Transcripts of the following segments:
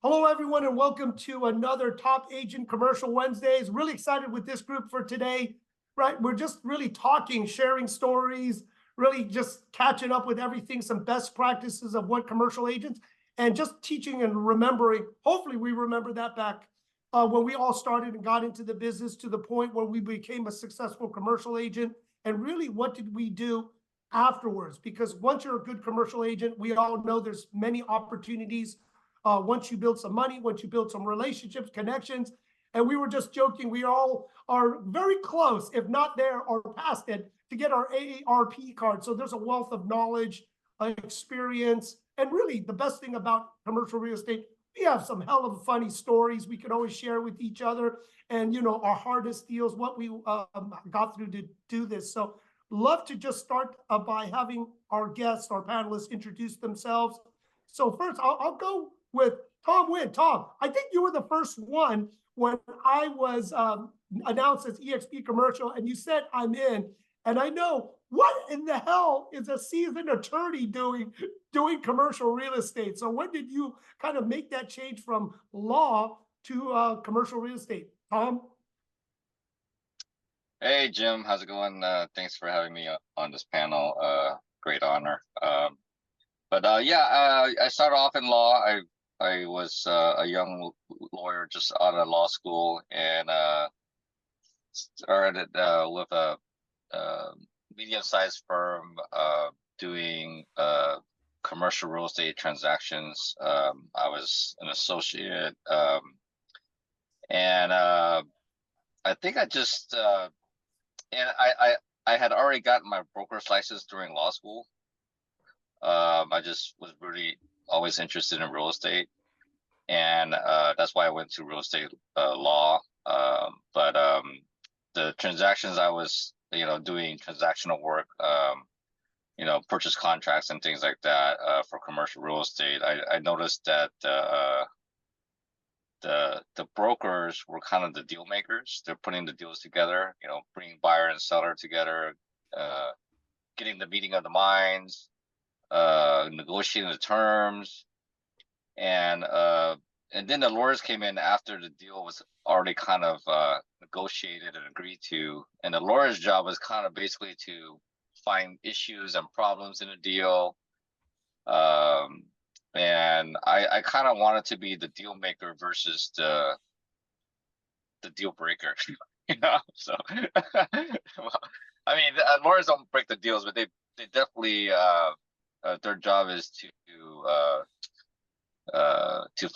Hello, everyone, and welcome to another Top Agent Commercial Wednesdays. Really excited with this group for today, right? We're just really talking, sharing stories, really just catching up with everything, some best practices of what commercial agents, and just teaching and remembering. Hopefully, we remember that back when we all started and got into the business to the point where we became a successful commercial agent. And really, what did we do afterwards? Because once you're a good commercial agent, we all know there's many opportunities once you build some money, once you build some relationships, connections. And we were just joking, we all are very close, if not there or past it, to get our AARP card. So there's a wealth of knowledge, experience. And really, the best thing about commercial real estate, we have some hell of funny stories we can always share with each other. And, you know, our hardest deals, what we got through to do this. So love to just start by having our guests, our panelists introduce themselves. So first, I'll go with Tom Wynn. Tom, I think you were the first one when I was announced as EXP commercial, and you said I'm in. And I know, what in the hell is a seasoned attorney doing commercial real estate? So when did you kind of make that change from law to commercial real estate? Tom? Hey, Jim, how's it going? Thanks for having me on this panel. Great honor. I started off in law. I was a young lawyer just out of law school, and started with a medium-sized firm doing commercial real estate transactions. I was an associate, and I think I just and I had already gotten my broker's license during law school. I just was really always interested in real estate, and that's why I went to real estate law. The transactions I was, doing transactional work, purchase contracts and things like that for commercial real estate. I noticed that the brokers were kind of the deal makers. They're putting the deals together, bringing buyer and seller together, getting the meeting of the minds, negotiating the terms, and then the lawyers came in after the deal was already kind of negotiated and agreed to, and the lawyer's job was kind of basically to find issues and problems in a deal. And I kind of wanted to be the deal maker versus the deal breaker, So, well, I mean, lawyers don't break the deals, but they definitely their job is to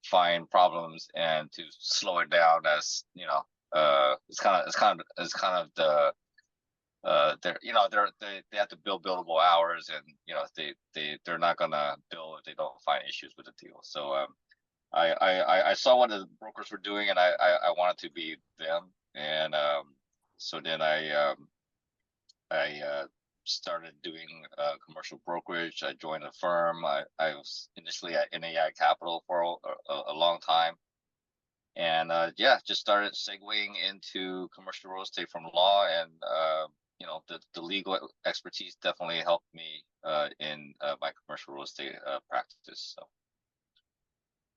find problems and to slow it down. As it's kind of the they have to build billable hours, and they're not gonna bill if they don't find issues with the deal. So I saw what the brokers were doing, and I wanted to be them. And so then I started doing commercial brokerage. I joined a firm. I was initially at NAI Capital for a long time, and just started segueing into commercial real estate from law. And the legal expertise definitely helped me in my commercial real estate practice. So.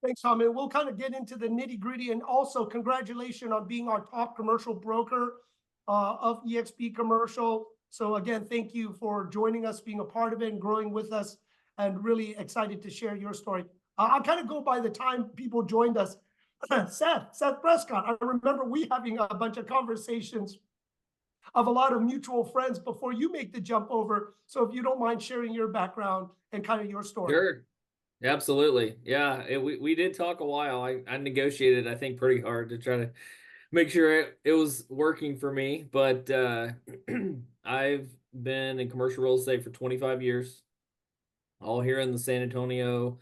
Thanks, Tom. And we'll kind of get into the nitty gritty. And also, congratulations on being our top commercial broker of EXP Commercial. So again, thank you for joining us, being a part of it, and growing with us, and really excited to share your story. I'll kind of go by the time people joined us. Seth Prescott, I remember we having a bunch of conversations of a lot of mutual friends before you make the jump over. So if you don't mind sharing your background and kind of your story. Sure. Absolutely. Yeah, we did talk a while. I negotiated, I think, pretty hard to try to make sure it was working for me. But I've been in commercial real estate for 25 years, all here in the San Antonio,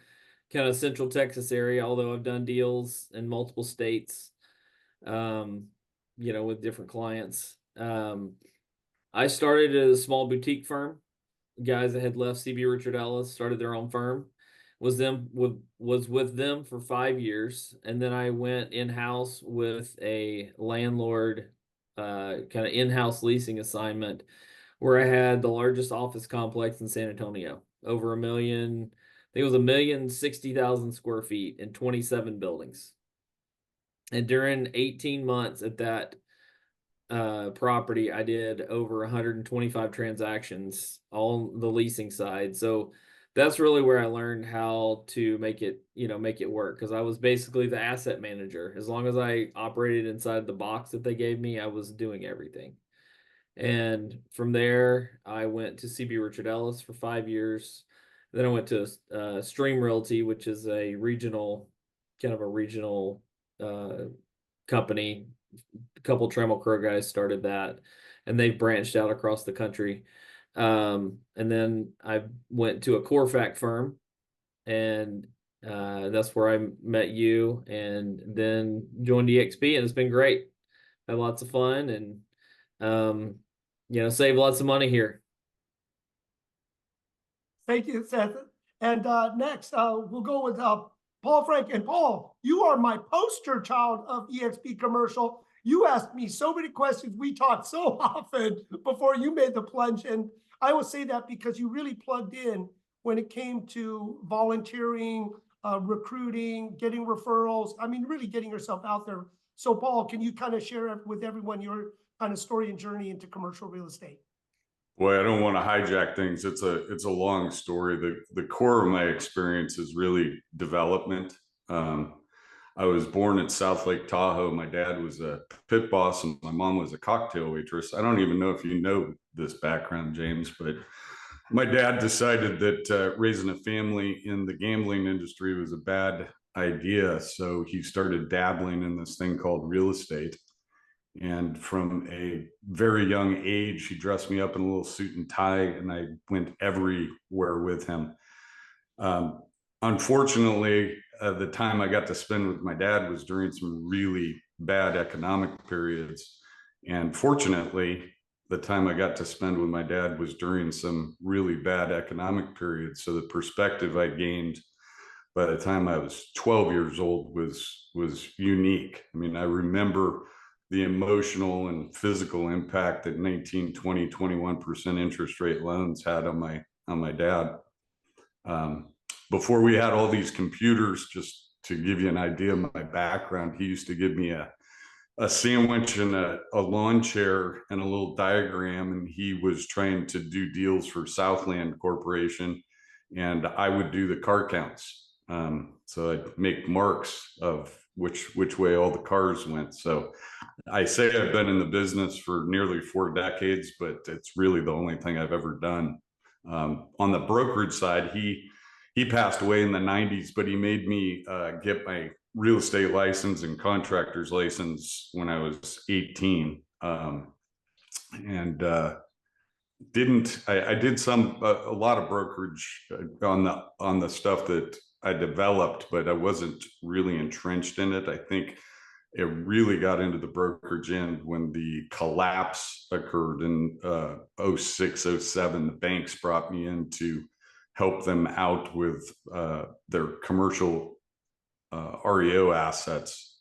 kind of Central Texas area, although I've done deals in multiple states, with different clients. I started at a small boutique firm. Guys that had left CB Richard Ellis started their own firm. Was with them for 5 years, and then I went in-house with a landlord kind of in-house leasing assignment where I had the largest office complex in San Antonio, over 1 million think it was 1,060,000 square feet in 27 buildings. And during 18 months at that property, I did over 125 transactions on the leasing side. So that's really where I learned how to make it, make it work. Because I was basically the asset manager. As long as I operated inside the box that they gave me, I was doing everything. And from there, I went to CB Richard Ellis for 5 years. Then I went to Stream Realty, which is a regional company. A couple Trammell Crow guys started that, and they've branched out across the country. And then I went to a Corfac firm, and that's where I met you, and then joined EXP, and it's been great. Had lots of fun, and save lots of money here. Thank you, Seth. And next, we'll go with Paul Frank. And Paul, you are my poster child of EXP commercial. You asked me so many questions. We talked so often before you made the plunge. And I will say that because you really plugged in when it came to volunteering, recruiting, getting referrals. I mean, really getting yourself out there. So Paul, can you kind of share with everyone your kind of story and journey into commercial real estate? Boy, I don't want to hijack things. It's a long story. The core of my experience is really development. I was born at South Lake Tahoe. My dad was a pit boss and my mom was a cocktail waitress. I don't even know if you know this background, James, but my dad decided that raising a family in the gambling industry was a bad idea. So he started dabbling in this thing called real estate. And from a very young age, he dressed me up in a little suit and tie, and I went everywhere with him. Unfortunately, the time I got to spend with my dad was during some really bad economic periods. And fortunately, the time I got to spend with my dad was during some really bad economic periods. So the perspective I gained by the time I was 12 years old was unique. I mean, I remember the emotional and physical impact that 19, 20, 21% interest rate loans had on my dad. Before we had all these computers, just to give you an idea of my background, he used to give me a sandwich and a lawn chair and a little diagram, and he was trying to do deals for Southland Corporation, and I would do the car counts. So I'd make marks of which way all the cars went. So I say I've been in the business for nearly 4 decades, but it's really the only thing I've ever done. On the brokerage side, he passed away in the 90s, but he made me get my real estate license and contractor's license when I was 18. I did a lot of brokerage on the stuff that I developed, but I wasn't really entrenched in it. I think it really got into the brokerage end when the collapse occurred in 06, 07. The banks brought me in to help them out with their commercial REO assets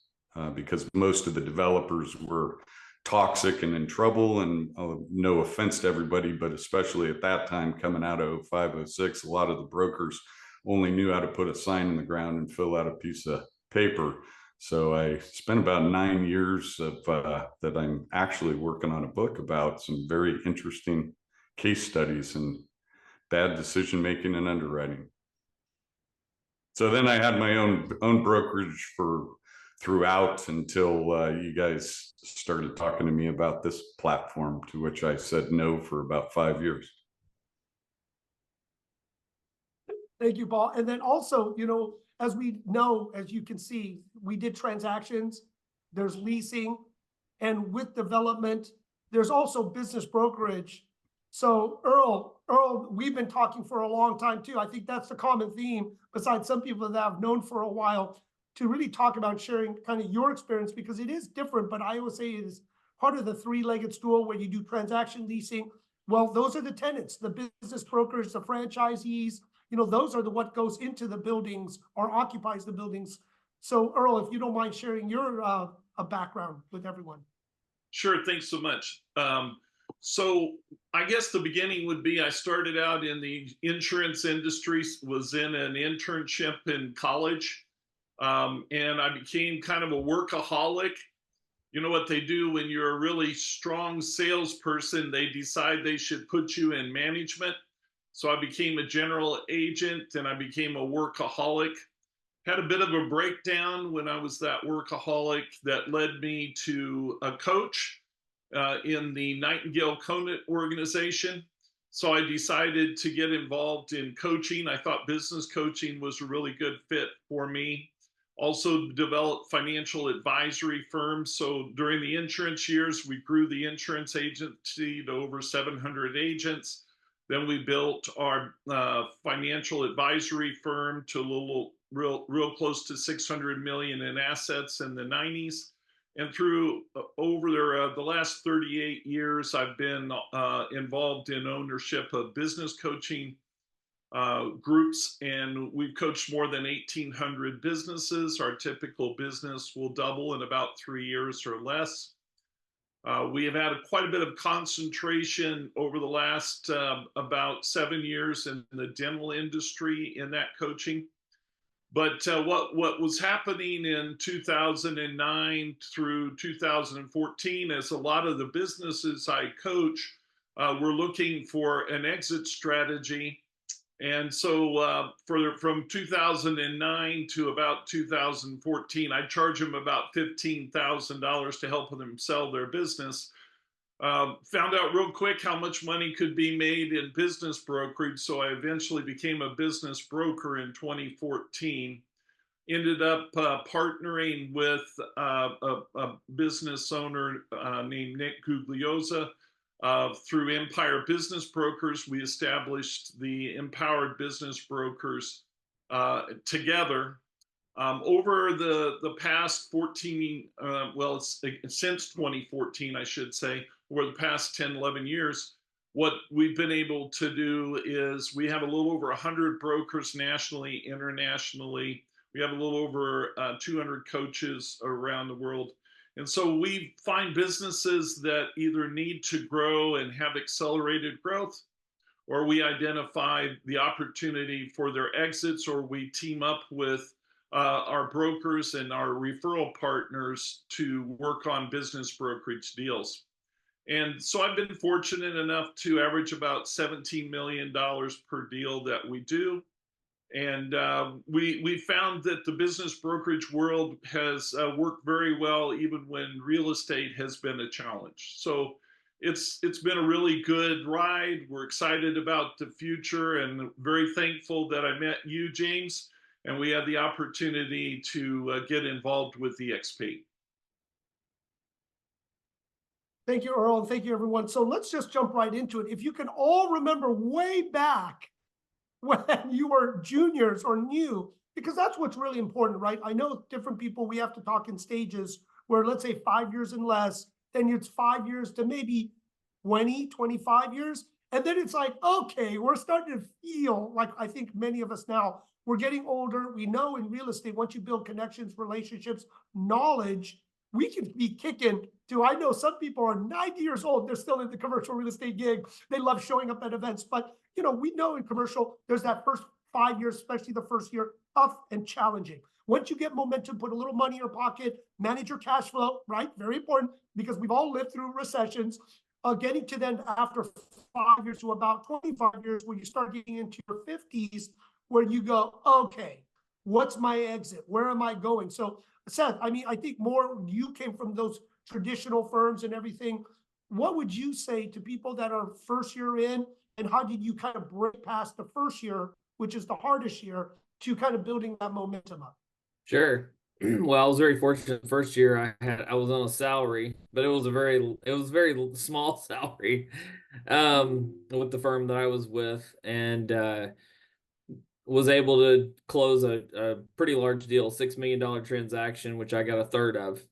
because most of the developers were toxic and in trouble. And no offense to everybody, but especially at that time, coming out of 05, 06, a lot of the brokers only knew how to put a sign in the ground and fill out a piece of paper. So I spent about 9 years of that I'm actually working on a book about some very interesting case studies and bad decision making and underwriting. So then I had my own brokerage throughout until you guys started talking to me about this platform, to which I said no for about 5 years. Thank you, Paul. And then also, as we know, as you can see, we did transactions, there's leasing, and with development, there's also business brokerage. So Earl, we've been talking for a long time too. I think that's the common theme, besides some people that I've known for a while, to really talk about sharing kind of your experience, because it is different, but I always say it is part of the three-legged stool where you do transaction leasing. Well, those are the tenants, the business brokers, the franchisees, those are what goes into the buildings or occupies the buildings. So Earl, if you don't mind sharing your background with everyone. Sure, thanks so much. So I guess the beginning would be I started out in the insurance industry, was in an internship in college, and I became kind of a workaholic. You know what they do when you're a really strong salesperson? They decide they should put you in management. So I became a general agent and I became a workaholic. Had a bit of a breakdown when I was that workaholic that led me to a coach in the Nightingale Conant organization. So I decided to get involved in coaching. I thought business coaching was a really good fit for me. Also developed financial advisory firms. So during the insurance years, we grew the insurance agency to over 700 agents. Then we built our financial advisory firm to a little real close to 600 million in assets in the 90s. And through over the last 38 years, I've been involved in ownership of business coaching groups, and we've coached more than 1,800 businesses. Our typical business will double in about 3 years or less. We have had quite a bit of concentration over the last about 7 years in the dental industry in that coaching. But what was happening in 2009 through 2014, as a lot of the businesses I coach were looking for an exit strategy. And so from 2009 to about 2014, I charge them about $15,000 to help them sell their business. Found out real quick how much money could be made in business brokerage. So I eventually became a business broker in 2014. Ended up partnering with a business owner named Nick Gugliosa. Through Empire Business Brokers, we established the Empowered Business Brokers together. Over the past 14, since 2014, I should say, over the past 10, 11 years, what we've been able to do is we have a little over 100 brokers nationally, internationally. We have a little over 200 coaches around the world. And so we find businesses that either need to grow and have accelerated growth, or we identify the opportunity for their exits, or we team up with our brokers and our referral partners to work on business brokerage deals. And so I've been fortunate enough to average about $17 million per deal that we do. And we found that the business brokerage world has worked very well even when real estate has been a challenge. So it's been a really good ride. We're excited about the future and very thankful that I met you, James, and we had the opportunity to get involved with EXP. Thank you, Earl, and thank you, everyone. So let's just jump right into it. If you can all remember way back when you were juniors or new, because that's what's really important, right? I know different people, we have to talk in stages where, let's say 5 years and less, then it's 5 years to maybe 20, 25 years. And then it's like, okay, we're starting to feel like, I think many of us now, we're getting older. We know in real estate, once you build connections, relationships, knowledge, we can be kicking to, I know some people are 90 years old, they're still in the commercial real estate gig. They love showing up at events, but you know, we know in commercial, there's that first 5 years, especially the first year, tough and challenging. Once you get momentum, put a little money in your pocket, manage your cash flow, right? Very important, because we've all lived through recessions. Getting to then after 5 years to about 25 years, where you start getting into your 50s, where you go, okay, what's my exit? Where am I going? So Seth, I mean, I think more you came from those traditional firms and everything. What would you say to people that are first year in, and how did you kind of break past the first year, which is the hardest year, to kind of building that momentum up? Sure. Well, I was very fortunate. The first year I was on a salary, but it was a very small salary with the firm that I was with, and was able to close a pretty large deal, $6 million transaction, which I got a third of.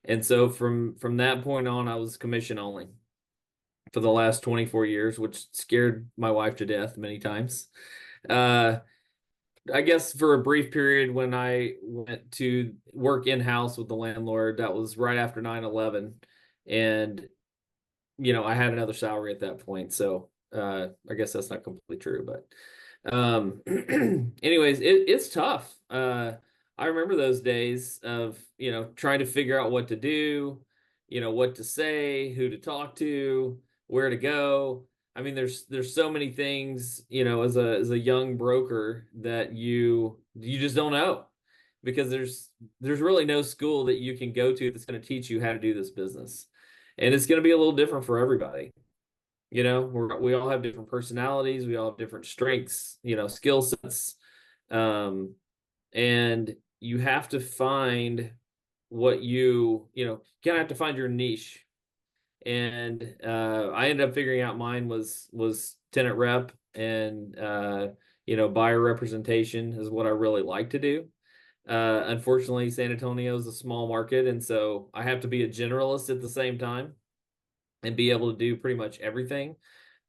And so from that point on, I was commission only for the last 24 years, which scared my wife to death many times. I guess for a brief period when I went to work in-house with the landlord, that was right after 9/11. And I had another salary at that point. So I guess that's not completely true, but anyways, it's tough. I remember those days of, trying to figure out what to do, what to say, who to talk to, where to go. I mean, there's so many things, as a young broker that you just don't know, because there's really no school that you can go to that's going to teach you how to do this business. And it's going to be a little different for everybody. We all have different personalities, we all have different strengths, skill sets. And you have to find what kind of have to find your niche. And I ended up figuring out mine was tenant rep, and buyer representation is what I really like to do. Unfortunately, San Antonio is a small market, and so I have to be a generalist at the same time and be able to do pretty much everything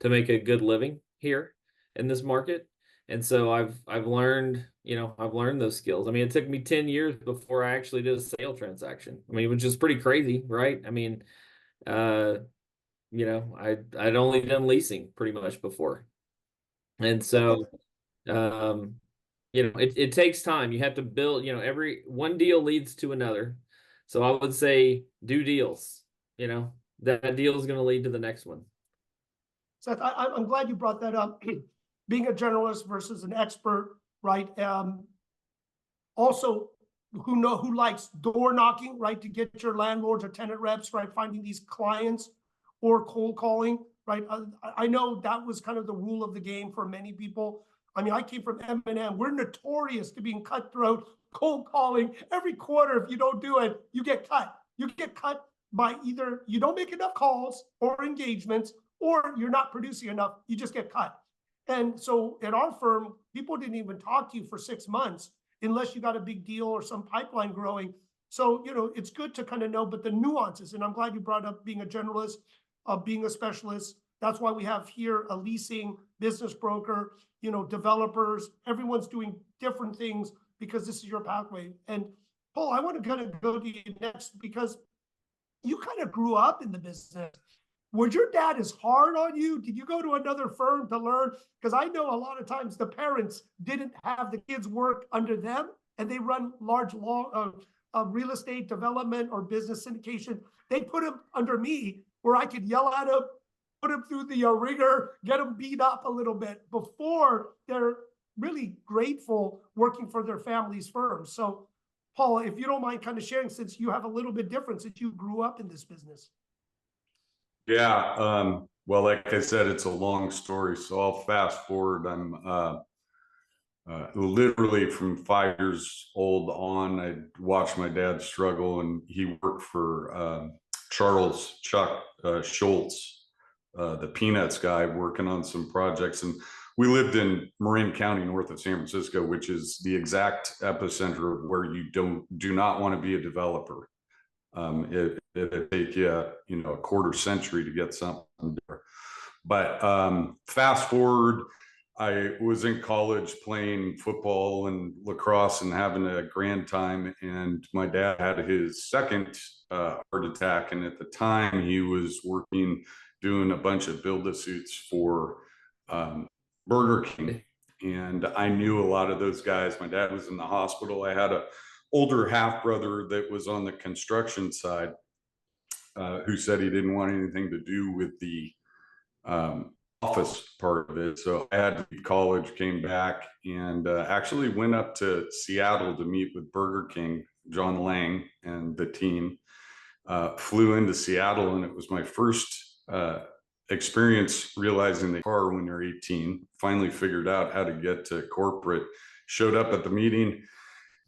to make a good living here in this market. And so I've learned, I've learned those skills. I mean, it took me 10 years before I actually did a sale transaction. I mean, which is pretty crazy, right? I mean, I'd only done leasing pretty much before. And so it takes time. You have to build, every one deal leads to another. So I would say do deals, that deal is going to lead to the next one. Seth, I'm glad you brought that up. Being a generalist versus an expert, right? Also, who likes door knocking, right? To get your landlords or tenant reps, right? Finding these clients, or cold calling, right? I know that was kind of the rule of the game for many people. I mean, I came from M&M. We're notorious to being cutthroat, cold calling. Every quarter, if you don't do it, you get cut. You get cut by either you don't make enough calls or engagements, or you're not producing enough. You just get cut. And so at our firm, people didn't even talk to you for 6 months unless you got a big deal or some pipeline growing. So, it's good to kind of know, but the nuances, and I'm glad you brought up being a generalist, being a specialist. That's why we have here a leasing business broker, developers. Everyone's doing different things because this is your pathway. And Paul, I want to kind of go to you next, because you kind of grew up in the business. Was your dad as hard on you? Did you go to another firm to learn? Because I know a lot of times the parents didn't have the kids work under them, and they run large real estate development or business syndication. They put them under me where I could yell at them, put them through the ringer, get them beat up a little bit before they're really grateful working for their family's firms. So, Paul, if you don't mind kind of sharing, since you have a little bit different since you grew up in this business. Yeah. Well, like I said, it's a long story, so I'll fast forward. I'm literally from 5 years old on, I watched my dad struggle, and he worked for Chuck Schultz, the Peanuts guy, working on some projects. And we lived in Marin County, north of San Francisco, which is the exact epicenter of where you do not want to be a developer. It'd take you, a quarter century to get something there. But fast forward, I was in college playing football and lacrosse and having a grand time. And my dad had his second heart attack. And at the time, he was doing a bunch of build-a-suits for Burger King. And I knew a lot of those guys. My dad was in the hospital. I had a older half brother that was on the construction side, who said he didn't want anything to do with the office part of it. So I had to leave college, came back, and actually went up to Seattle to meet with Burger King, John Lang and the team. Flew into Seattle, and it was my first experience realizing the car when you're 18. Finally figured out how to get to corporate. Showed up at the meeting,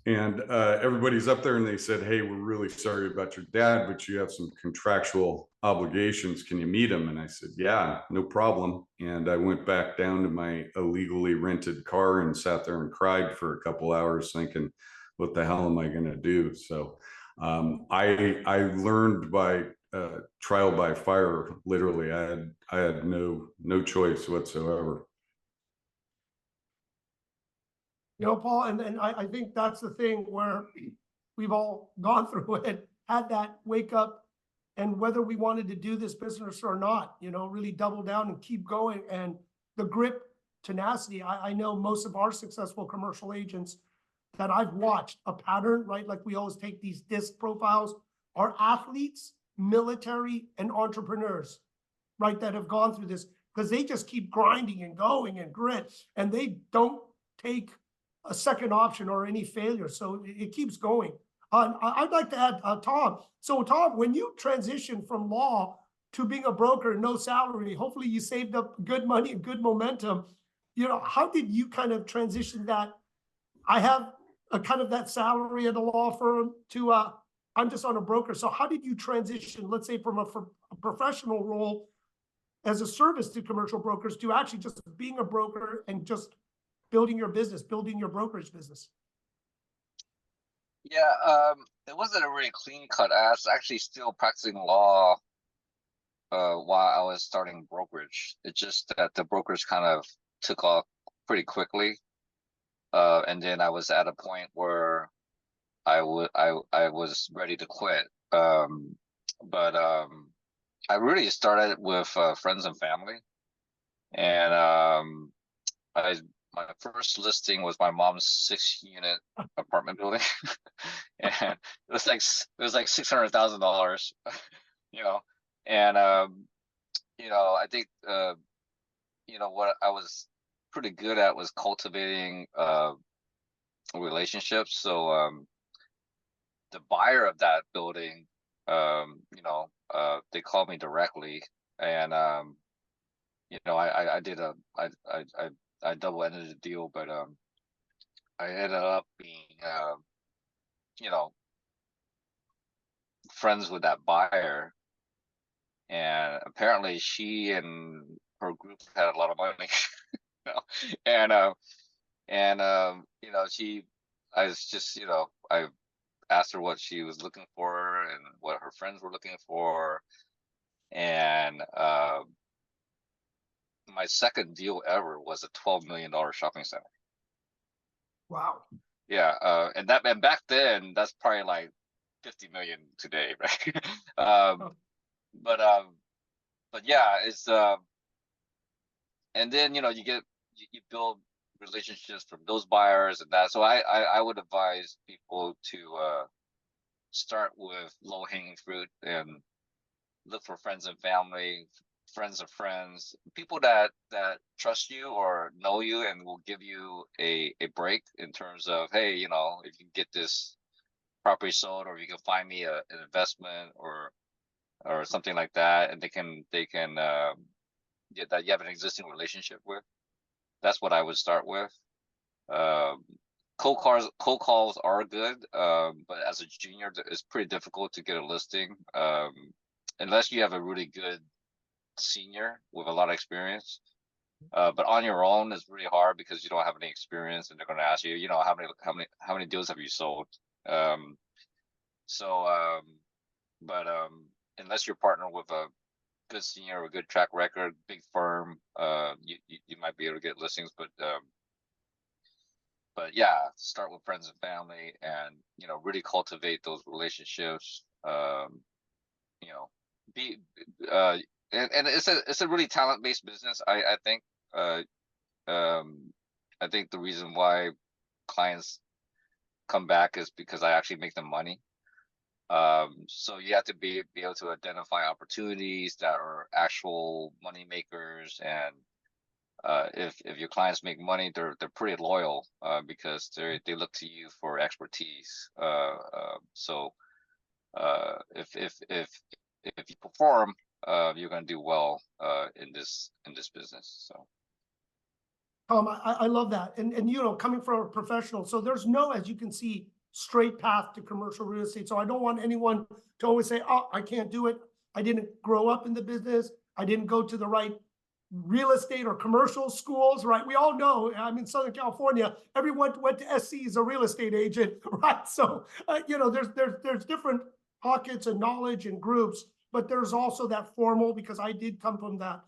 and everybody's up there, and they said, "Hey, we're really sorry about your dad, but you have some contractual obligations. Can you meet him?" And I said, "Yeah, no problem." And I went back down to my illegally rented car and sat there and cried for a couple hours thinking, what the hell am I going to do? So I learned by trial by fire, literally. I had no choice whatsoever. Paul, and I think that's the thing where we've all gone through it, had that wake up and whether we wanted to do this business or not, you know, really double down and keep going. And the grip, tenacity, I know most of our successful commercial agents that I've watched a pattern, right? Like we always take these disc profiles, are athletes, military, and entrepreneurs, right? That have gone through this because they just keep grinding and going and grit, and they don't take a second option or any failure. So it keeps going. I'd like to add, Tom. So Tom, when you transitioned from law to being a broker, no salary, hopefully you saved up good money and good momentum. You know, how did you kind of transition that? I have a kind of that salary at a law firm to I'm just on a broker. So how did you transition, let's say, from a professional role as a service to commercial brokers to actually just being a broker and just building your business, building your brokerage business? Yeah, it wasn't a really clean cut. I was actually still practicing law while I was starting brokerage. It's just that the brokers kind of took off pretty quickly. And then I was at a point where I was ready to quit. But I really started with friends and family. And my first listing was my mom's 6-unit apartment building. And it was like $600,000, you know. And you know, I think you know, what I was pretty good at was cultivating relationships. So the buyer of that building, you know, they called me directly, and you know, I double-ended the deal, but I ended up being you know, friends with that buyer, and apparently she and her group had a lot of money. You know? And you know, I was just, you know, I asked her what she was looking for and what her friends were looking for, and my second deal ever was a $12 million shopping center. Wow. Yeah, and back then that's probably like 50 million today, right? But yeah, it's and then, you know, you build relationships from those buyers and that. So I would advise people to start with low-hanging fruit and look for friends and family, friends of friends, people that trust you or know you and will give you a break in terms of, hey, you know, if you get this property sold, or you can find me an investment or something like that, and they can yeah, that you have an existing relationship with. That's what I would start with. Cold calls are good, but as a junior, it's pretty difficult to get a listing, unless you have a really good senior with a lot of experience. But on your own is really hard because you don't have any experience, and they're going to ask you, you know, how many deals have you sold? But unless you're partnered with a good senior or a good track record, big firm, you might be able to get listings. But yeah, start with friends and family, and, you know, really cultivate those relationships. You know, be and it's a really talent-based business. I think I think the reason why clients come back is because I actually make them money. So you have to be able to identify opportunities that are actual money makers, and if your clients make money, they're pretty loyal, because they look to you for expertise. So if you perform, you're going to do well in this business. So. I love that. And, you know, coming from a professional, so there's no, as you can see, straight path to commercial real estate. So I don't want anyone to always say, oh, I can't do it. I didn't grow up in the business. I didn't go to the right real estate or commercial schools, right? We all know, I'm in Southern California, everyone went to SC as a real estate agent, right? So, you know, there's different pockets of knowledge and groups, but there's also that formal, because I did come from that,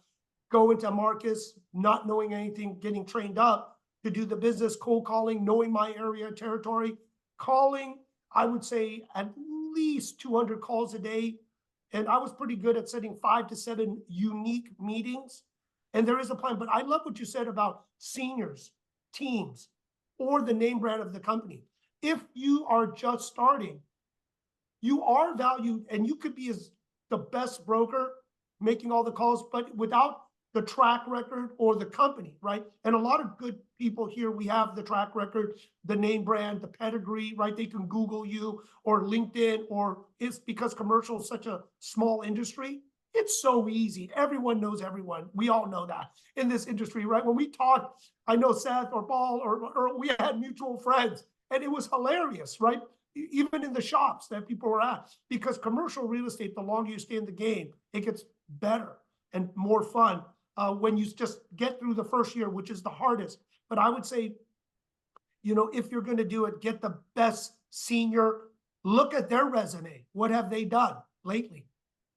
go into Marcus, not knowing anything, getting trained up to do the business, cold calling, knowing my area, territory, calling, I would say at least 200 calls a day. And I was pretty good at setting 5 to 7 unique meetings. And there is a plan, but I love what you said about seniors, teams, or the name brand of the company. If you are just starting, you are valued, and you could be as the best broker making all the calls, but without the track record or the company, right? And a lot of good people here, we have the track record, the name brand, the pedigree, right? They can Google you or LinkedIn, or it's because commercial is such a small industry. It's so easy. Everyone knows everyone. We all know that in this industry, right? When we talk, I know Seth or Paul or we had mutual friends, and it was hilarious, right? Even in the shops that people were at, because commercial real estate, the longer you stay in the game, it gets better and more fun when you just get through the first year, which is the hardest. But I would say, you know, if you're going to do it, get the best senior, look at their resume. What have they done lately?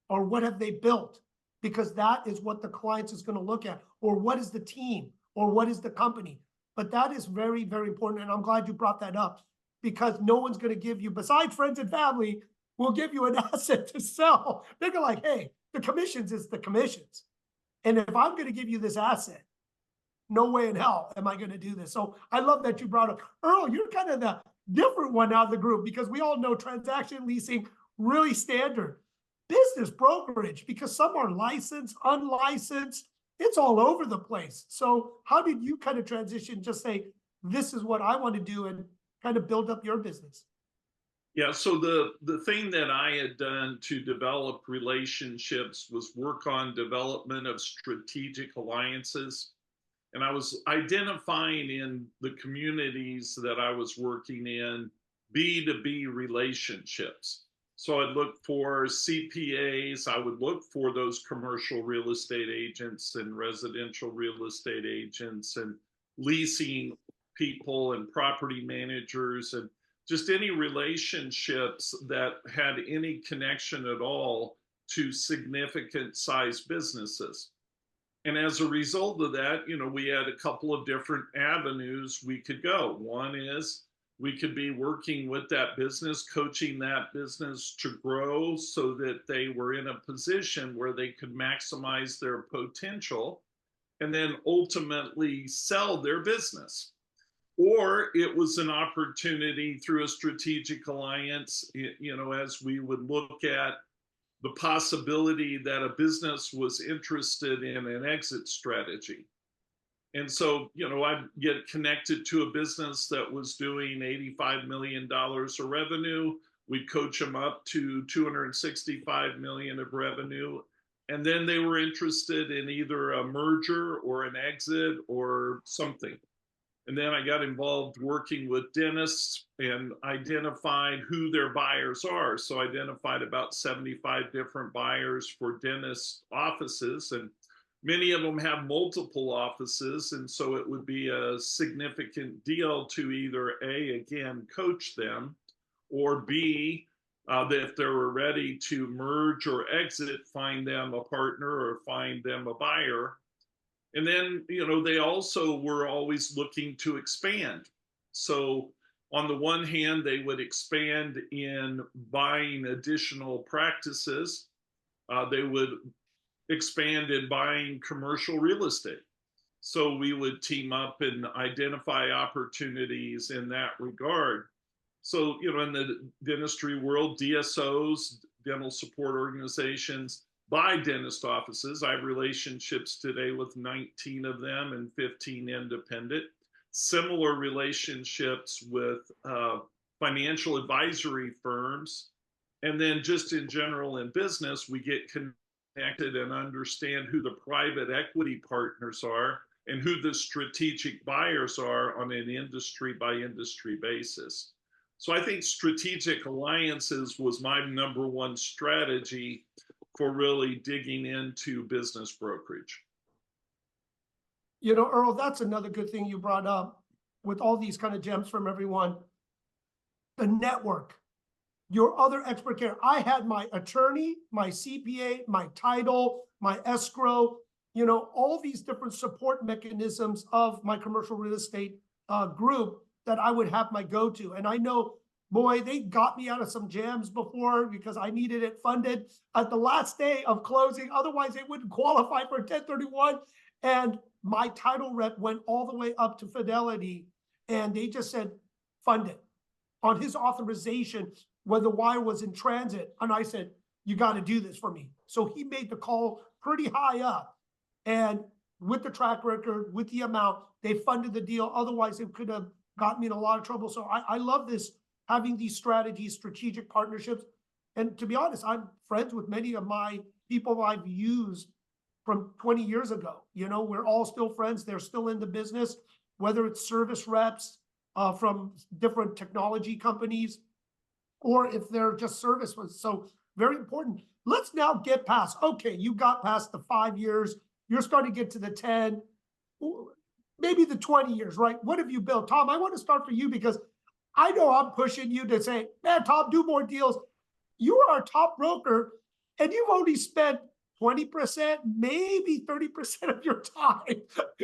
Or what have they built? Because that is what the clients is going to look at. Or what is the team? Or what is the company? But that is very, very important. And I'm glad you brought that up, because no one's going to give you, besides friends and family, will give you an asset to sell. They're going like, hey, the commissions is the commissions. And if I'm going to give you this asset, no way in hell am I going to do this. So I love that you brought up, Earl, you're kind of the different one out of the group, because we all know transaction leasing, really standard. Business brokerage, because some are licensed, unlicensed, it's all over the place. So how did you kind of transition, just say, this is what I want to do, and kind of build up your business? Yeah, so the thing that I had done to develop relationships was work on development of strategic alliances. And I was identifying in the communities that I was working in B2B relationships. So I'd look for CPAs, I would look for those commercial real estate agents and residential real estate agents and leasing people and property managers, and just any relationships that had any connection at all to significant size businesses. And as a result of that, you know, we had a couple of different avenues we could go. One is we could be working with that business, coaching that business to grow so that they were in a position where they could maximize their potential and then ultimately sell their business. Or it was an opportunity through a strategic alliance, you know, as we would look at the possibility that a business was interested in an exit strategy. And so, you know, I'd get connected to a business that was doing $85 million of revenue. We'd coach them up to $265 million of revenue. And then they were interested in either a merger or an exit or something. And then I got involved working with dentists and identified who their buyers are. So I identified about 75 different buyers for dentist offices, and many of them have multiple offices. And so it would be a significant deal to either A, again, coach them, or B, that if they were ready to merge or exit, find them a partner or find them a buyer. And then, you know, they also were always looking to expand. So on the one hand, they would expand in buying additional practices. They would expand in buying commercial real estate. So we would team up and identify opportunities in that regard. So, you know, in the dentistry world, DSOs, dental support organizations, buy dentist offices. I have relationships today with 19 of them and 15 independent. Similar relationships with financial advisory firms. And then just in general in business, we get connected and understand who the private equity partners are and who the strategic buyers are on an industry by industry basis. So I think strategic alliances was my number one strategy for really digging into business brokerage. You know, Earl, that's another good thing you brought up with all these kind of gems from everyone. The network, your other expert care. I had my attorney, my CPA, my title, my escrow, you know, all these different support mechanisms of my commercial real estate group that I would have my go-to. And I know boy, they got me out of some jams before because I needed it funded at the last day of closing. Otherwise, they wouldn't qualify for 1031. And my title rep went all the way up to Fidelity, and they just said, fund it on his authorization when the wire was in transit. And I said, you got to do this for me. So he made the call pretty high up. And with the track record, with the amount, they funded the deal. Otherwise, it could have gotten me in a lot of trouble. So I love this, having these strategies, strategic partnerships. And to be honest, I'm friends with many of my people I've used from 20 years ago. You know, we're all still friends. They're still in the business, whether it's service reps from different technology companies, or if they're just service ones. So very important. Let's now get past, okay, you got past the 5 years, you're starting to get to the 10, maybe the 20 years, right? What have you built? Tom, I want to start for you because I know I'm pushing you to say, man, Tom, do more deals. You are our top broker and you've only spent 20%, maybe 30% of your time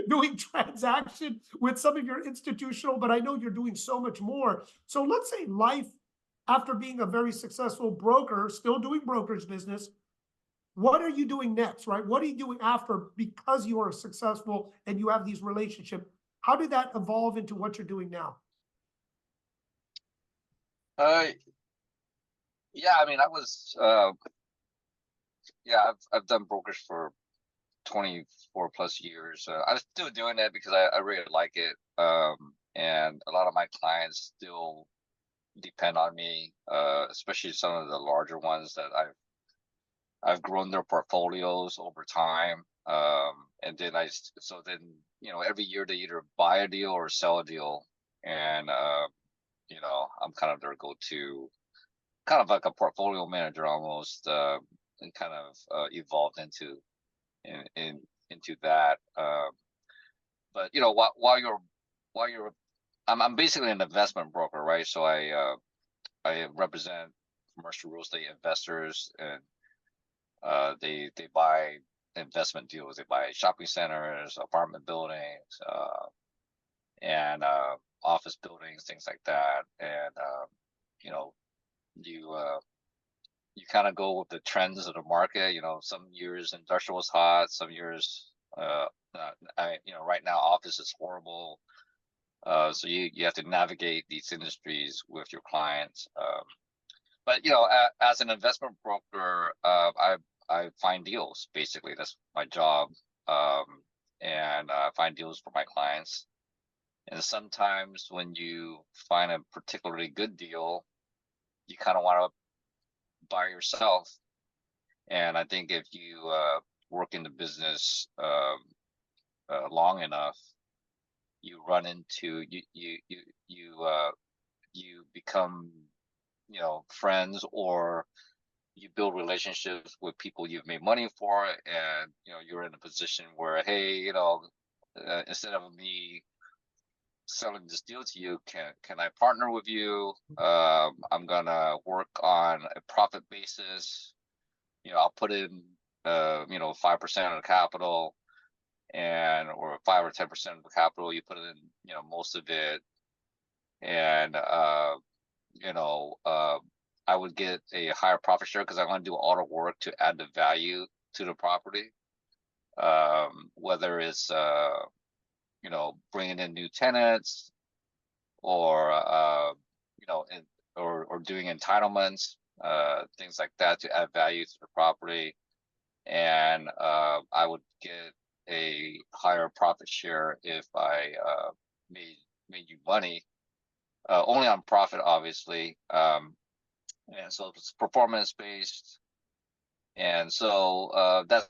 doing transaction with some of your institutional, but I know you're doing so much more. So let's say life, after being a very successful broker, still doing brokerage business, what are you doing next, right? What are you doing after, because you are successful and you have these relationships? How did that evolve into what you're doing now? Yeah, I mean, I've done brokerage for 24 plus years. I'm still doing that because I really like it. And a lot of my clients still depend on me, especially some of the larger ones that I've grown their portfolios over time. And then every year they either buy a deal or sell a deal. And, I'm kind of their go-to, kind of like a portfolio manager almost, and kind of evolved into that. But I'm basically an investment broker, right? So I represent commercial real estate investors, and they buy investment deals. They buy shopping centers, apartment buildings, and office buildings, things like that. And you kind of go with the trends of the market. Some years industrial is hot, some years right now office is horrible. So you have to navigate these industries with your clients. But as an investment broker, I find deals. Basically, that's my job, and I find deals for my clients. And sometimes when you find a particularly good deal, you kind of want to buy yourself. And I think if you work in the business long enough, you run into you become friends, or you build relationships with people you've made money for, and you're in a position where, hey, instead of me selling this deal to you, can I partner with you? I'm gonna work on a profit basis. I'll put in 5% of the capital, or 5 or 10% of the capital. You put in most of it, and I would get a higher profit share because I want to do all the work to add the value to the property. Whether it's bringing in new tenants, or or doing entitlements, things like that to add value to the property. And I would get a higher profit share if I made you money, only on profit, obviously. And so it's performance based. And so that's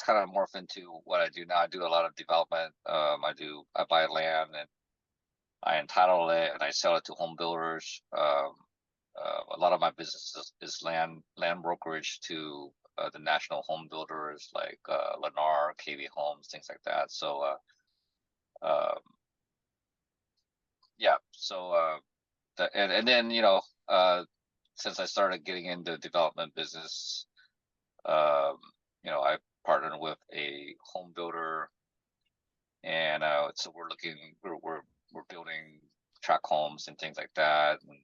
kind of morphed into what I do now. I do a lot of development. I buy land and I entitle it and I sell it to home builders. A lot of my business is land brokerage to the national home builders like Lennar, KV Homes, things like that. So and then since I started getting into development business, I partnered with a home builder, and so we're building tract homes and things like that. And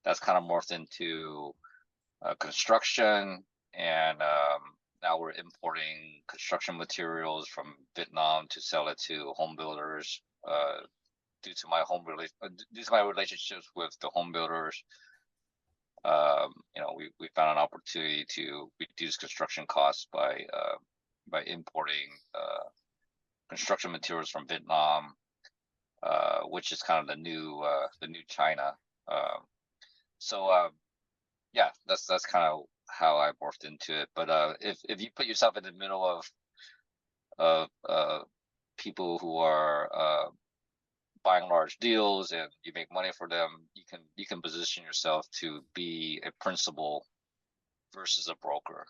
that's kind of morphed into construction, and now we're importing construction materials from Vietnam to sell it to home builders. Due to my due to my relationships with the home builders, we found an opportunity to reduce construction costs by importing construction materials from Vietnam, which is kind of the new China. Yeah, that's kind of how I morphed into it. But if you put yourself in the middle of people who are buying large deals and you make money for them, you can position yourself to be a principal versus a broker.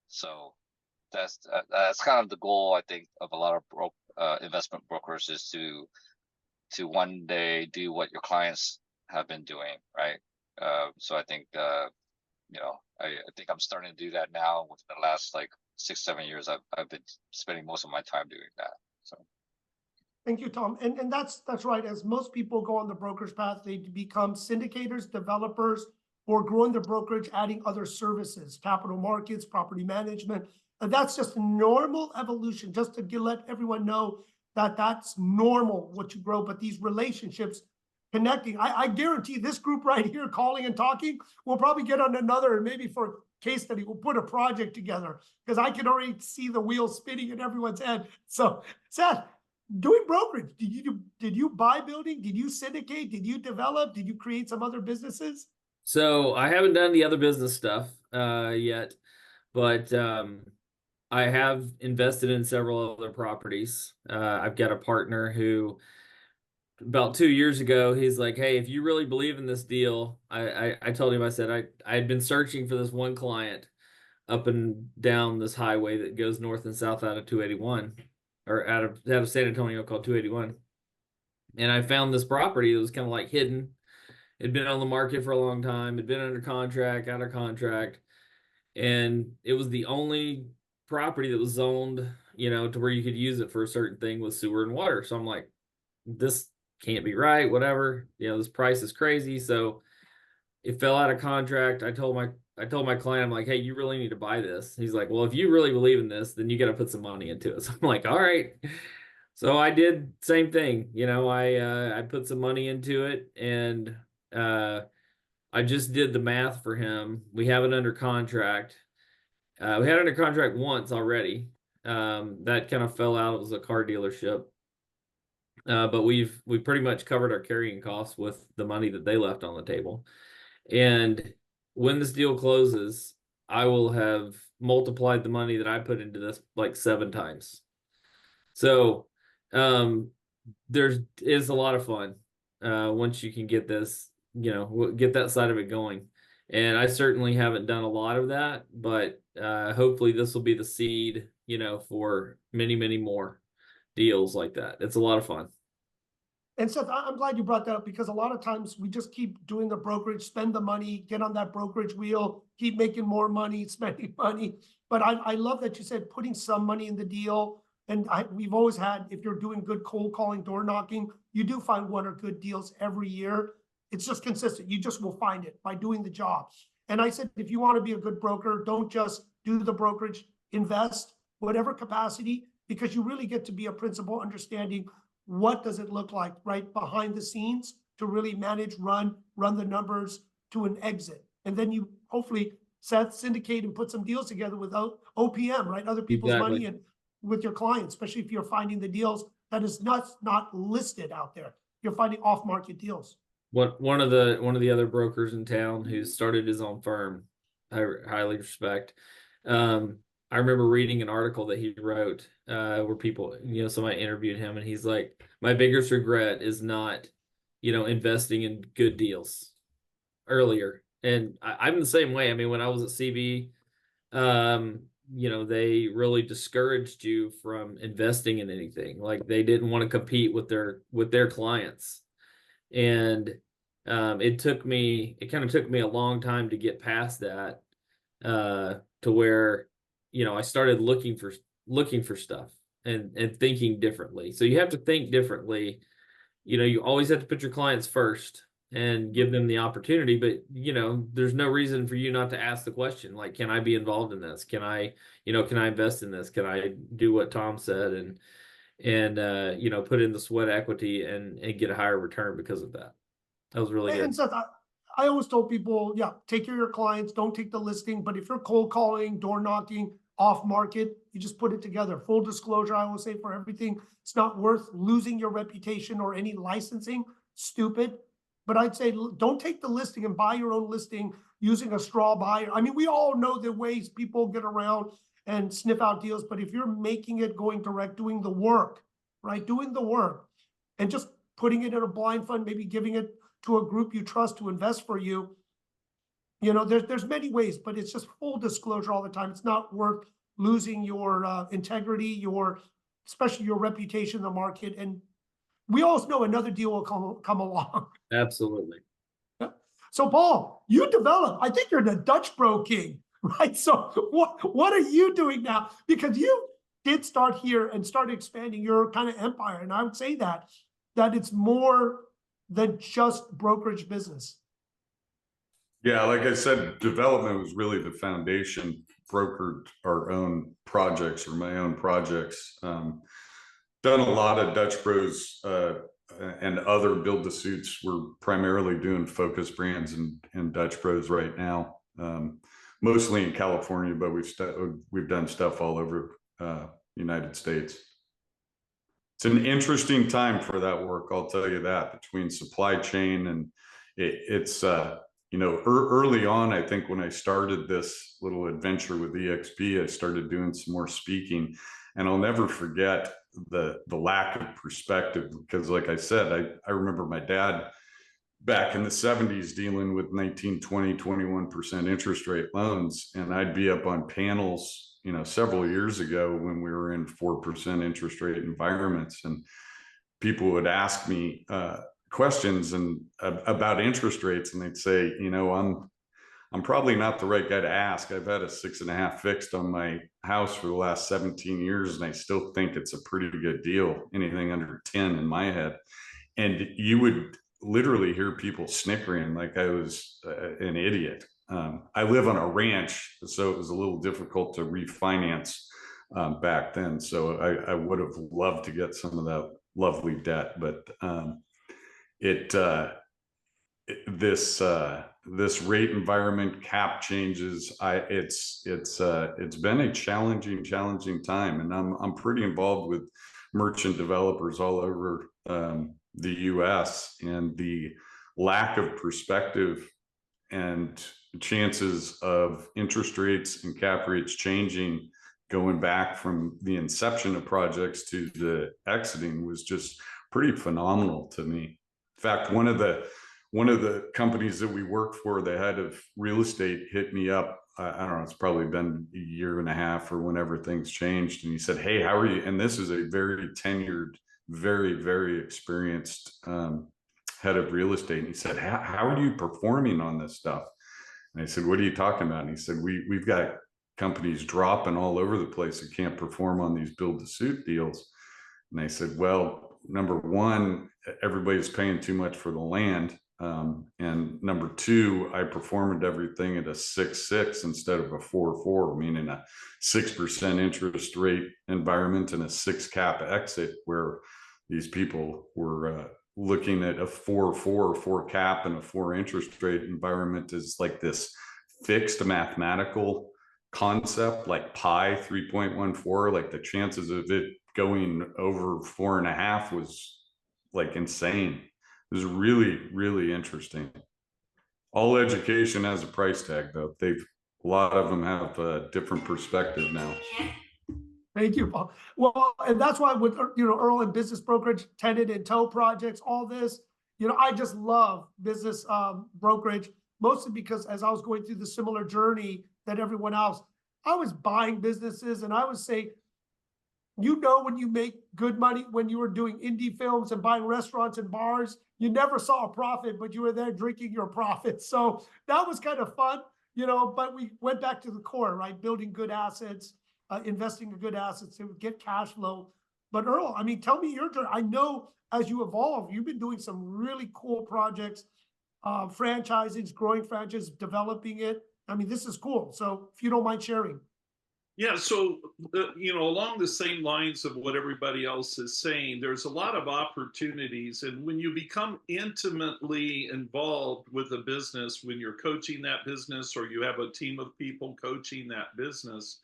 So that's kind of the goal, I think, of a lot of investment brokers, is to one day do what your clients have been doing, right? So I think I think I'm starting to do that now. Within the last like 6-7 years, I've been spending most of my time doing that. So. Thank you, Tom. And that's right. As most people go on the broker's path, they become syndicators, developers, or growing the brokerage, adding other services, capital markets, property management. And that's just normal evolution, just to let everyone know that that's normal what you grow. But these relationships connecting, I guarantee this group right here calling and talking, we'll probably get on another, maybe for case study, we'll put a project together, because I can already see the wheels spinning in everyone's head. So Seth, doing brokerage, did you buy building? Did you syndicate? Did you develop? Did you create some other businesses? So I haven't done the other business stuff yet, but I have invested in several other properties. I've got a partner who, about 2 years ago, he's like, "Hey, if you really believe in this deal," I told him, I said, I had been searching for this one client up and down this highway that goes north and south out of 281, or out of San Antonio, called 281. And I found this property that was kind of like hidden. It'd been on the market for a long time. It'd been under contract, out of contract. And it was the only property that was zoned, to where you could use it for a certain thing with sewer and water. So I'm like, this can't be right, whatever. This price is crazy. So it fell out of contract. I told my client, I'm like, "Hey, you really need to buy this." He's like, "Well, if you really believe in this, then you got to put some money into it." So I'm like, "All right." So I did same thing. I put some money into it, and I just did the math for him. We have it under contract. We had it under contract once already. That kind of fell out. It was a car dealership. But we pretty much covered our carrying costs with the money that they left on the table. And when this deal closes, I will have multiplied the money that I put into this like 7 times. So is a lot of fun once you can get this, get that side of it going. And I certainly haven't done a lot of that, but hopefully this will be the seed, for many, many more deals like that. It's a lot of fun. And Seth, I'm glad you brought that up, because a lot of times we just keep doing the brokerage, spend the money, get on that brokerage wheel, keep making more money, spending money. But I love that you said putting some money in the deal. And we've always had, if you're doing good cold calling, door knocking, you do find one or good deals every year. It's just consistent. You just will find it by doing the job. And I said, if you want to be a good broker, don't just do the brokerage, invest, whatever capacity, because you really get to be a principal, understanding what does it look like right behind the scenes to really manage, run the numbers to an exit. And then you hopefully syndicate and put some deals together without OPM, right? Other people's money, and with your clients, especially if you're finding the deals that is not listed out there. You're finding off-market deals. One of the other brokers in town who started his own firm, I highly respect. I remember reading an article that he wrote where people, somebody interviewed him, and he's like, "My biggest regret is not, investing in good deals earlier." And I'm the same way. I mean, when I was at CB, they really discouraged you from investing in anything. Like, they didn't want to compete with their clients. And it kind of took me a long time to get past that, to where, I started looking for stuff and thinking differently. So you have to think differently. You always have to put your clients first, and give them the opportunity. But, you know, there's no reason for you not to ask the question, like, can I be involved in this? Can I, you know, can I invest in this? Can I do what Tom said and you know, put in the sweat equity and get a higher return because of that? That was really good. And Seth, I always told people, yeah, take care of your clients, don't take the listing. But if you're cold calling, door knocking, off market, you just put it together. Full disclosure, I will say for everything, it's not worth losing your reputation or any licensing. Stupid. But I'd say don't take the listing and buy your own listing using a straw buyer. I mean, we all know the ways people get around and sniff out deals. But if you're making it, going direct, doing the work, right? Doing the work and just putting it in a blind fund, maybe giving it to a group you trust to invest for you. You know, there's many ways, but it's just full disclosure all the time. It's not worth losing your integrity, especially your reputation in the market. And we all know another deal will come along. Absolutely. So Paul, you develop, I think you're the Dutch Bro King, right? So what are you doing now? Because you did start here and start expanding your kind of empire. And I would say that it's more than just brokerage business. Yeah, like I said, development was really the foundation. Brokered our own projects or my own projects. Done a lot of Dutch Bros and other build to suits. We're primarily doing focus brands and Dutch Bros right now, mostly in California, but we've done stuff all over United States. It's an interesting time for that work, I'll tell you that, between supply chain and it's you know, early on, I think when I started this little adventure with EXP, I started doing some more speaking, and I'll never forget the lack of perspective, because like I said, I remember my dad back in the 70s dealing with 19, 20, 21% interest rate loans, and I'd be up on panels, you know, several years ago when we were in 4% interest rate environments, and people would ask me questions and about interest rates, and they'd say, you know, I'm probably not the right guy to ask. I've had a 6.5 fixed on my house for the last 17 years, and I still think it's a pretty good deal. Anything under 10 in my head. And you would literally hear people snickering like I was an idiot. I live on a ranch, so it was a little difficult to refinance back then. So I would have loved to get some of that lovely debt, but this rate environment, cap changes, it's been a challenging time, and I'm pretty involved with merchant developers all over the US, and the lack of perspective and chances of interest rates and cap rates changing going back from the inception of projects to the exiting was just pretty phenomenal to me. In fact, one of the companies that we work for, the head of real estate, hit me up. I don't know, it's probably been a year and a half or whenever things changed. And he said, hey, how are you? And this is a very tenured, very experienced head of real estate. And he said, how are you performing on this stuff? And I said, what are you talking about? And he said, we've got companies dropping all over the place that can't perform on these build to suit deals. And I said, well, number one, everybody's paying too much for the land. And number two, I performed everything at a 6.6 instead of a 4.4, meaning a 6% interest rate environment and a 6 cap exit, where these people were looking at a 4 cap and a 4 interest rate environment is like this fixed mathematical concept, like pi 3.14. Like the chances of it going over 4.5 was like insane. It was really interesting. All education has a price tag, though. A lot of them have a different perspective now. Thank you, Paul. Well, and that's why with, you know, Earl and business brokerage, tenant and tow projects, all this, you know, I just love business brokerage, mostly because as I was going through the similar journey that everyone else, I was buying businesses, and I would say, you know, when you make good money, when you were doing indie films and buying restaurants and bars, you never saw a profit, but you were there drinking your profits. So that was kind of fun, you know, but we went back to the core, right? Building good assets, investing in good assets to get cash flow. But Earl, I mean, tell me your journey. I know as you evolve, you've been doing some really cool projects franchising, growing franchise, developing it. I mean, this is cool. So if you don't mind sharing. Yeah, so along the same lines of what everybody else is saying, there's a lot of opportunities, and when you become intimately involved with a business, when you're coaching that business or you have a team of people coaching that business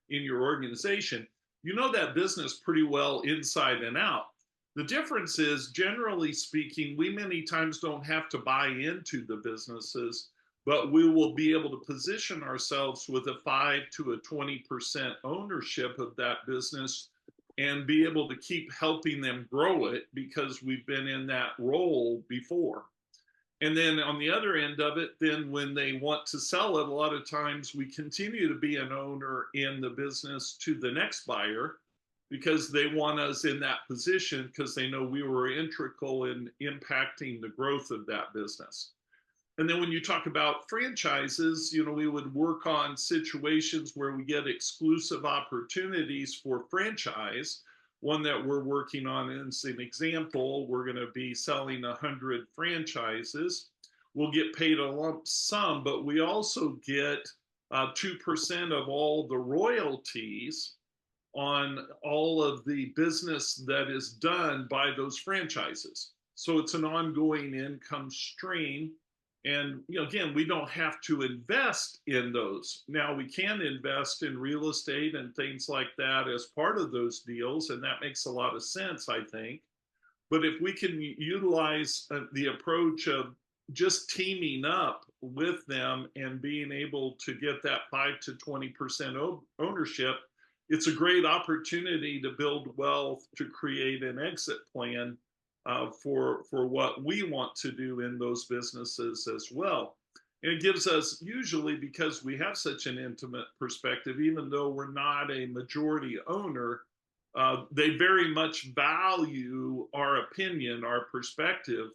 in your organization, you know that business pretty well inside and out. The difference is, generally speaking, we many times don't have to buy into the businesses, but we will be able to position ourselves with a 5 to a 20% ownership of that business and be able to keep helping them grow it because we've been in that role before. And then on the other end of it, then when they want to sell it, a lot of times we continue to be an owner in the business to the next buyer because they want us in that position because they know we were integral in impacting the growth of that business. And then when you talk about franchises, we would work on situations where we get exclusive opportunities for franchise. One that we're working on is an example. We're going to be selling 100 franchises. We'll get paid a lump sum, but we also get 2% of all the royalties on all of the business that is done by those franchises. So it's an ongoing income stream. And again, we don't have to invest in those. Now we can invest in real estate and things like that as part of those deals, and that makes a lot of sense, I think. But if we can utilize the approach of just teaming up with them and being able to get that 5 to 20% ownership, it's a great opportunity to build wealth, to create an exit plan for what we want to do in those businesses as well. And it gives us, usually because we have such an intimate perspective, even though we're not a majority owner, they very much value our opinion, our perspective.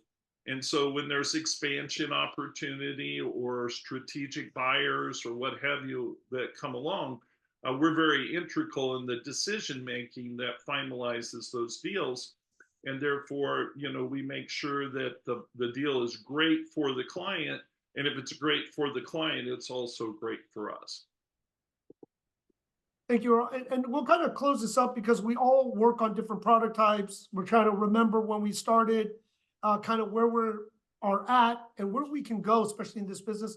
And so when there's expansion opportunity or strategic buyers or what have you that come along, we're very integral in the decision making that finalizes those deals. And therefore, we make sure that the deal is great for the client. And if it's great for the client, it's also great for us. Thank you. And we'll kind of close this up because we all work on different product types. We're trying to remember when we started, kind of where we are at and where we can go, especially in this business.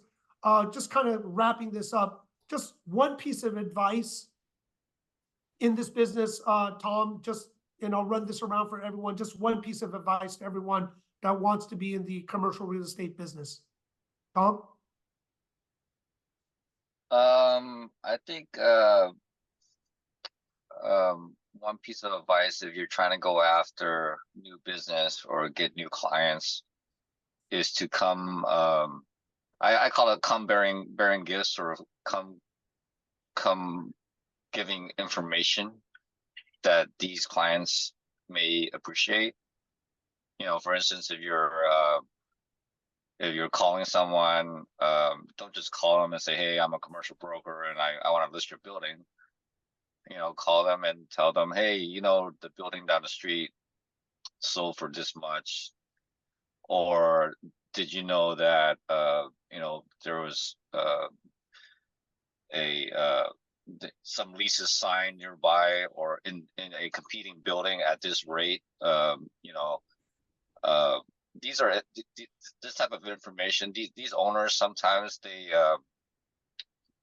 Just kind of wrapping this up, just one piece of advice in this business, Tom, just, I'll run this around for everyone. Just one piece of advice to everyone that wants to be in the commercial real estate business. Tom? I think one piece of advice, if you're trying to go after new business or get new clients, is to come. I call it come bearing gifts, or come giving information that these clients may appreciate. For instance, if you're calling someone, don't just call them and say, "Hey, I'm a commercial broker and I want to list your building." Call them and tell them, "Hey, the building down the street sold for this much," or "Did you know that there was some leases signed nearby or in a competing building at this rate?" These are this type of information. These owners, sometimes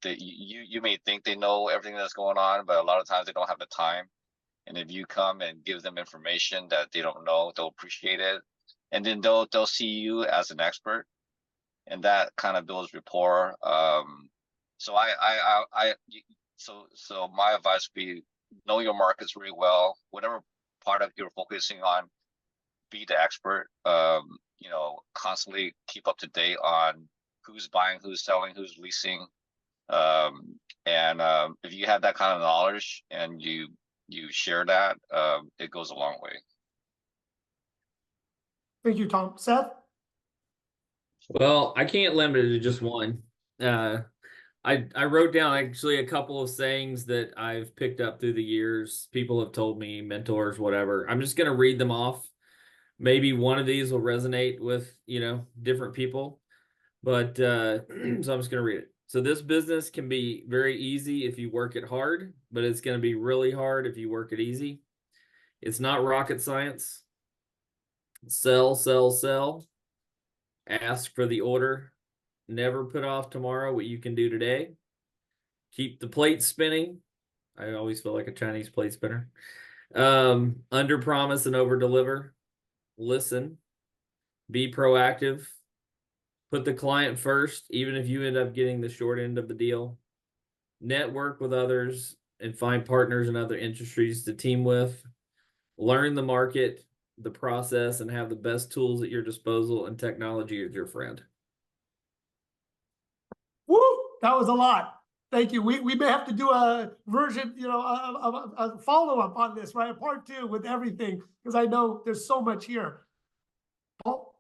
you may think they know everything that's going on, but a lot of times they don't have the time. And if you come and give them information that they don't know, they'll appreciate it, and then they'll see you as an expert, and that kind of builds rapport. So so my advice would be, know your markets really well. Whatever product you're focusing on, be the expert. Constantly keep up to date on who's buying, who's selling, who's leasing. And if you have that kind of knowledge and you share that, it goes a long way. Thank you, Tom. Seth? Well, I can't limit it to just one. I wrote down actually a couple of sayings that I've picked up through the years. People have told me, mentors, whatever. I'm just going to read them off. maybe one of these will resonate with, different people. But so I'm just going to read it. So this business can be very easy if you work it hard, but it's going to be really hard if you work it easy. It's not rocket science. Sell, sell, sell. Ask for the order. Never put off tomorrow what you can do today. Keep the plate spinning. I always feel like a Chinese plate spinner. Under promise and over deliver. Listen. Be proactive. Put the client first, even if you end up getting the short end of the deal. Network with others and find partners in other industries to team with. Learn the market, the process, and have the best tools at your disposal, and technology is your friend. Woo! That was a lot. Thank you. We may have to do a version, a follow-up on this, right? A part 2 with everything, because I know there's so much here. Paul?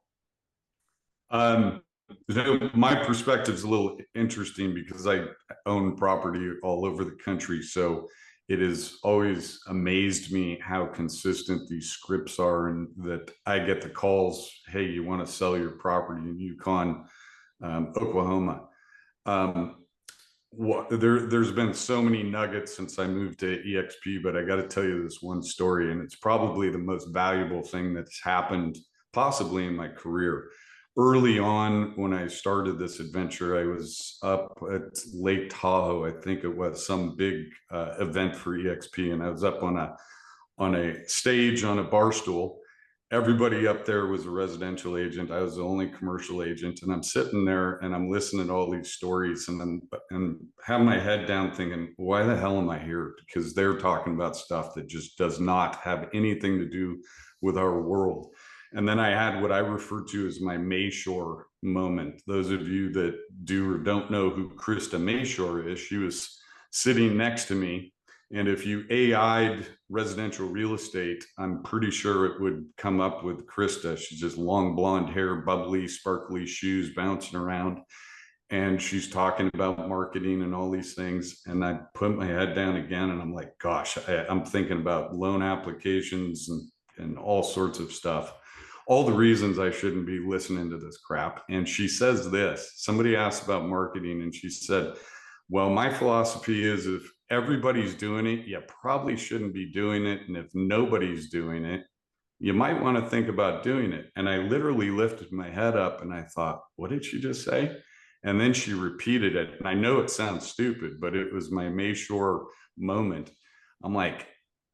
My perspective is a little interesting because I own property all over the country. So it has always amazed me how consistent these scripts are, and that I get the calls, hey, you want to sell your property in Yukon, Oklahoma. There's been so many nuggets since I moved to EXP, but I got to tell you this one story, and it's probably the most valuable thing that's happened possibly in my career. Early on, when I started this adventure, I was up at Lake Tahoe. I think it was some big event for EXP, and I was up on a stage on a bar stool. Everybody up there was a residential agent. I was the only commercial agent, and I'm sitting there and I'm listening to all these stories, and have my head down thinking, why the hell am I here? Because they're talking about stuff that just does not have anything to do with our world. And then I had what I refer to as my Mayshore moment. Those of you that do or don't know who Krista Mayshore is, she was sitting next to me. And if you AI'd residential real estate, I'm pretty sure it would come up with Krista. She's just long blonde hair, bubbly, sparkly shoes, bouncing around. And she's talking about marketing and all these things. And I put my head down again, and I'm like, gosh, I'm thinking about loan applications and all sorts of stuff. All the reasons I shouldn't be listening to this crap. And she says this, somebody asked about marketing, and she said, well, my philosophy is if everybody's doing it, you probably shouldn't be doing it. And if nobody's doing it, you might want to think about doing it. And I literally lifted my head up and I thought, what did she just say? And then she repeated it. And I know it sounds stupid, but it was my Mayshore moment. I'm like,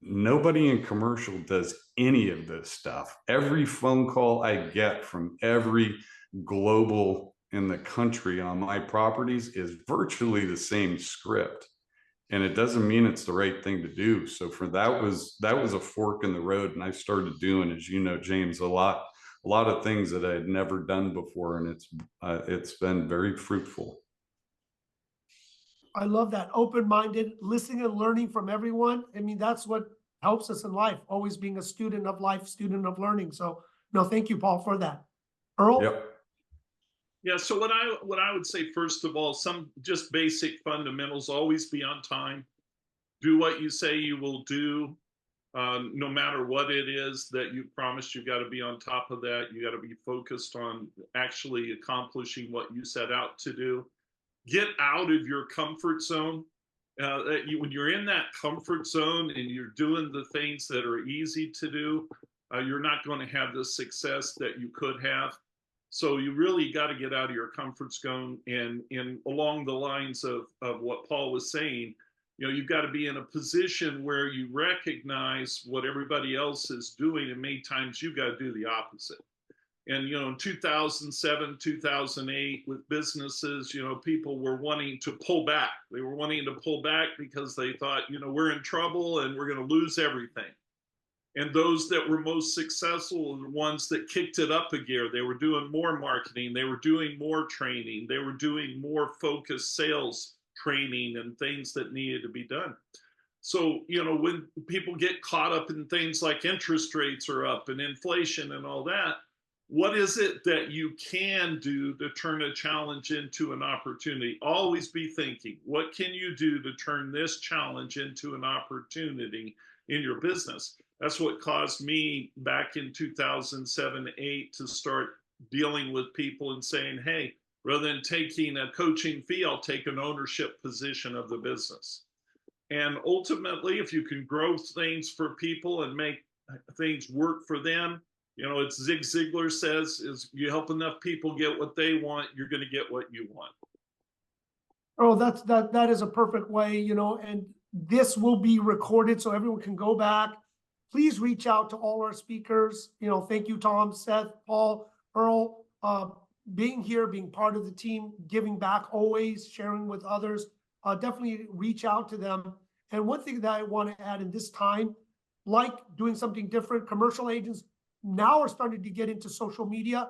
nobody in commercial does any of this stuff. Every phone call I get from every global in the country on my properties is virtually the same script. And it doesn't mean it's the right thing to do. So that was a fork in the road. And I started doing, as you know, James, a lot of things that I had never done before. And it's been very fruitful. I love that. Open-minded, listening and learning from everyone. I mean, that's what helps us in life, always being a student of life, student of learning. So no, thank you, Paul, for that. Earl? Yep. Yeah, so what I would say, first of all, some just basic fundamentals: always be on time, do what you say you will do, no matter what it is that you promised. You got to be on top of that. You got to be focused on actually accomplishing what you set out to do. Get out of your comfort zone. When you're in that comfort zone and you're doing the things that are easy to do, you're not going to have the success that you could have. So you really got to get out of your comfort zone, and along the lines of what Paul was saying, you've got to be in a position where you recognize what everybody else is doing, and many times you got to do the opposite. And, in 2007, 2008 with businesses, people were wanting to pull back. They were wanting to pull back because they thought, we're in trouble and we're going to lose everything. And those that were most successful were the ones that kicked it up a gear. They were doing more marketing. They were doing more training. They were doing more focused sales training and things that needed to be done. So, when people get caught up in things like interest rates are up and inflation and all that, what is it that you can do to turn a challenge into an opportunity? Always be thinking, what can you do to turn this challenge into an opportunity in your business? That's what caused me back in 2007-8 to start dealing with people and saying, hey, rather than taking a coaching fee, I'll take an ownership position of the business. And ultimately, if you can grow things for people and make things work for them, you know, it's Zig Ziglar says, is you help enough people get what they want, you're going to get what you want. Oh, that is a perfect way, you know, and this will be recorded so everyone can go back. Please reach out to all our speakers. You know, thank you, Tom, Seth, Paul, Earl, being here, being part of the team, giving back always, sharing with others. Definitely reach out to them. And one thing that I want to add in this time, like doing something different, commercial agents now are starting to get into social media.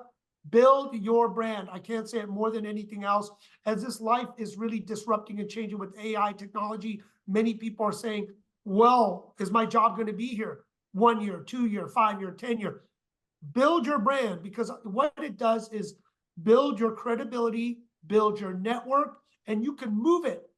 Build your brand. I can't say it more than anything else. As this life is really disrupting and changing with AI technology, many people are saying, well, is my job going to be here 1 year, 2 year, 5 year, 10 year? Build your brand, because what it does is build your credibility, build your network, and you can move it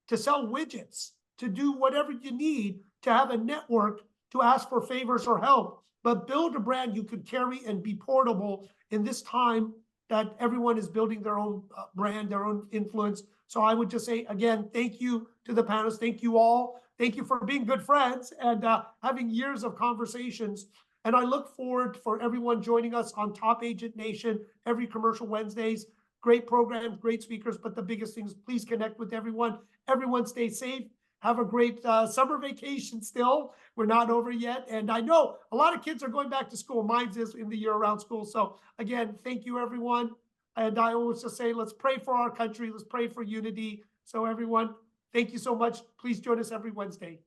to sell widgets, to do whatever you need, to have a network, to ask for favors or help. But build a brand you could carry and be portable in this time that everyone is building their own brand, their own influence. So I would just say, again, thank you to the panelists. Thank you all. Thank you for being good friends and having years of conversations. And I look forward for everyone joining us on Top Agent Nation every Commercial Wednesdays. Great programs, great speakers, but the biggest thing is please connect with everyone. Everyone stay safe. Have a great summer vacation still. We're not over yet. And I know a lot of kids are going back to school. Mine's is in the year-round school. So again, thank you, everyone. And I always just say, let's pray for our country. Let's pray for unity. So everyone, thank you so much. Please join us every Wednesday.